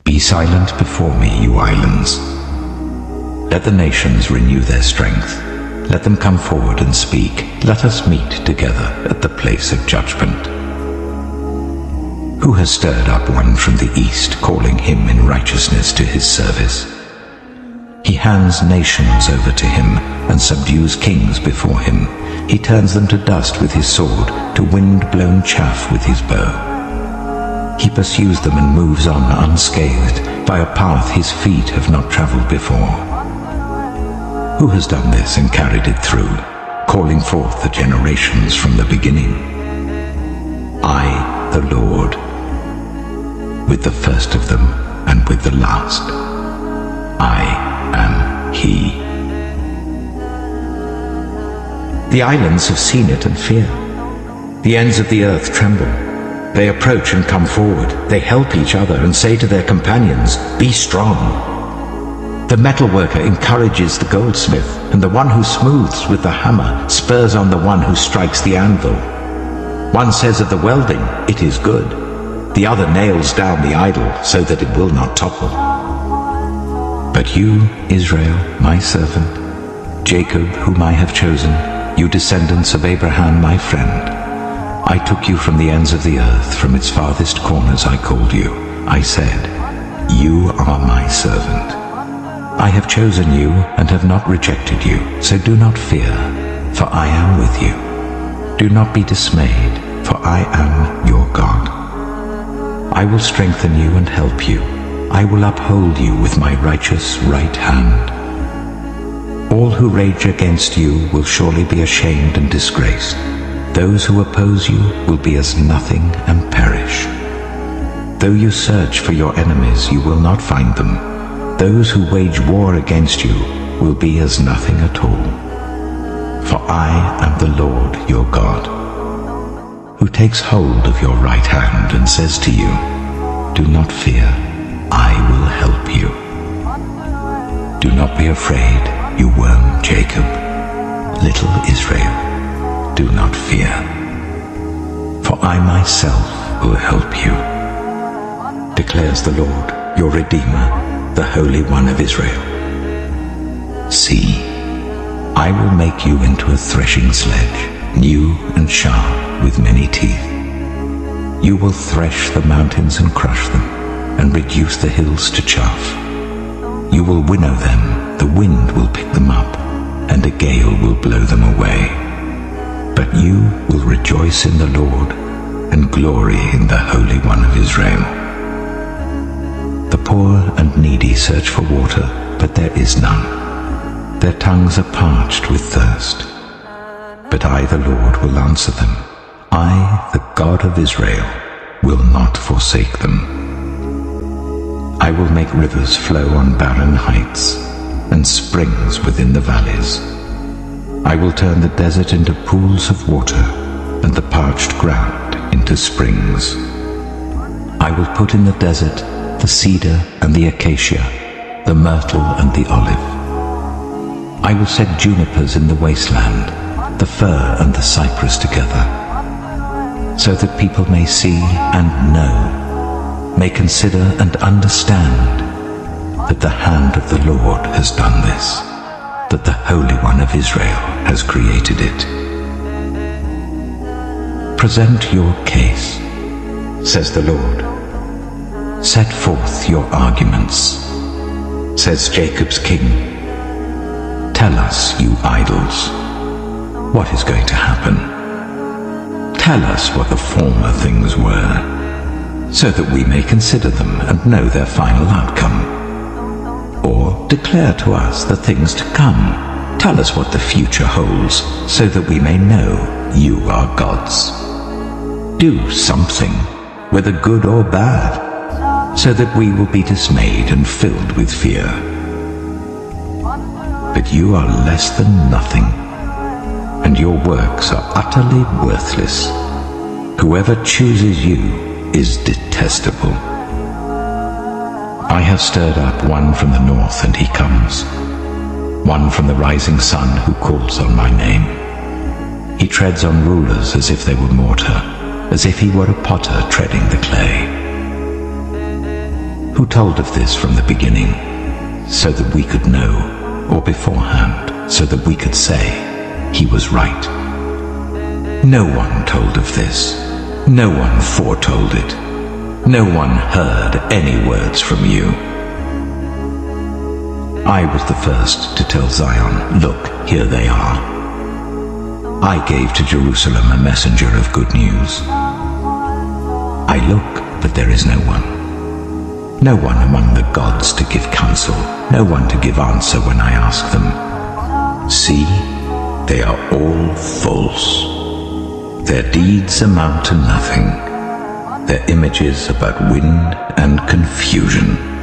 Be silent before me, you islands. Let the nations renew their strength. Let them come forward and speak. Let us meet together at the place of judgment. Who has stirred up one from the east, calling him in righteousness to his service? He hands nations over to him and subdues kings before him. He turns them to dust with his sword, to wind-blown chaff with his bow. He pursues them and moves on unscathed, by a path his feet have not traveled before. Who has done this and carried it through, calling forth the generations from the beginning? I, the Lord, with the first of them and with the last. I am He. The islands have seen it and fear. The ends of the earth tremble. They approach and come forward. They help each other and say to their companions, "Be strong." The metalworker encourages the goldsmith, and the one who smooths with the hammer spurs on the one who strikes the anvil. One says of the welding, "It is good." The other nails down the idol so that it will not topple. But you, Israel, my servant, Jacob, whom I have chosen, you descendants of Abraham, my friend, I took you from the ends of the earth, from its farthest corners I called you. I said, "You are my servant." I have chosen you and have not rejected you, so do not fear, for I am with you. Do not be dismayed, for I am your God. I will strengthen you and help you. I will uphold you with my righteous right hand. All who rage against you will surely be ashamed and disgraced. Those who oppose you will be as nothing and perish. Though you search for your enemies, you will not find them. Those who wage war against you will be as nothing at all. For I am the Lord your God, who takes hold of your right hand and says to you, "Do not fear, I will help you." Do not be afraid, you worm Jacob, little Israel, do not fear, for I myself will help you, declares the Lord, your Redeemer, the Holy One of Israel. See, I will make you into a threshing sledge, new and sharp with many teeth. You will thresh the mountains and crush them, and reduce the hills to chaff. You will winnow them, the wind will pick them up, and a gale will blow them away. But you will rejoice in the Lord, and glory in the Holy One of Israel. The poor and needy search for water, but there is none. Their tongues are parched with thirst. But I, the Lord, will answer them. I, the God of Israel, will not forsake them. I will make rivers flow on barren heights, and springs within the valleys. I will turn the desert into pools of water, and the parched ground into springs. I will put in the desert the cedar and the acacia, the myrtle and the olive. I will set junipers in the wasteland, the fir and the cypress together, so that people may see and know, may consider and understand that the hand of the Lord has done this, that the Holy One of Israel has created it. Present your case, says the Lord. Set forth your arguments, says Jacob's King. Tell us, you idols, what is going to happen. Tell us what the former things were, so that we may consider them and know their final outcome. Or declare to us the things to come. Tell us what the future holds, so that we may know you are gods. Do something, whether good or bad, so that we will be dismayed and filled with fear. But you are less than nothing, and your works are utterly worthless. Whoever chooses you is detestable. I have stirred up one from the north, and he comes, one from the rising sun who calls on my name. He treads on rulers as if they were mortar, as if he were a potter treading the clay. Who told of this from the beginning, so that we could know, or beforehand, so that we could say, he was right? No one told of this. No one foretold it. No one heard any words from you. I was the first to tell Zion, look, here they are. I gave to Jerusalem a messenger of good news. I look, but there is no one. No one among the gods to give counsel, no one to give answer when I ask them. See, they are all false. Their deeds amount to nothing. Their images are but wind and confusion.